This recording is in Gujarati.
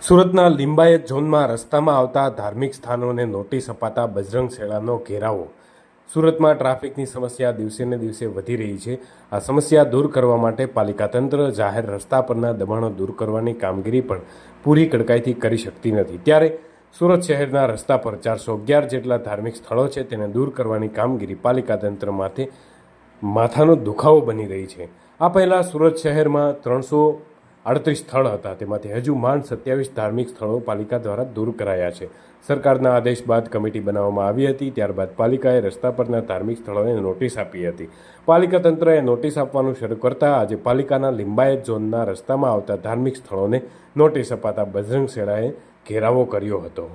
સુરતના લિંબાયત ઝોનમાં રસ્તામાં આવતા ધાર્મિક સ્થાનોને નોટિસ અપાતા બજરંગ સેનાનો ઘેરાવો. સુરતમાં ટ્રાફિકની સમસ્યા દિવસે ને દિવસે વધી રહી છે. આ સમસ્યા દૂર કરવા માટે પાલિકા તંત્ર જાહેર રસ્તા પરના દબાણો દૂર કરવાની કામગીરી પણ પૂરી કડકાઈથી કરી શકતી નથી. ત્યારે સુરત શહેરના રસ્તા પર 411 જેટલા ધાર્મિક સ્થળો છે, તેને દૂર કરવાની કામગીરી પાલિકા તંત્ર માટે માથાનો દુખાવો બની રહી છે. આ પહેલાં સુરત શહેરમાં 338 સ્થળ હતા, તેમાંથી હજુ માંડ 27 ધાર્મિક સ્થળો પાલિકા દ્વારા દૂર કરાયા છે. સરકારના આદેશ બાદ કમિટી બનાવવામાં આવી હતી. ત્યારબાદ પાલિકાએ રસ્તા પરના ધાર્મિક સ્થળોને નોટિસ આપી હતી. પાલિકા તંત્રએ નોટિસ આપવાનું શરૂ કરતા આજે પાલિકાના લિંબાયત ઝોનના રસ્તામાં આવતા ધાર્મિક સ્થળોને નોટિસ અપાતા બજરંગ સેનાએ ઘેરાવો કર્યો હતો.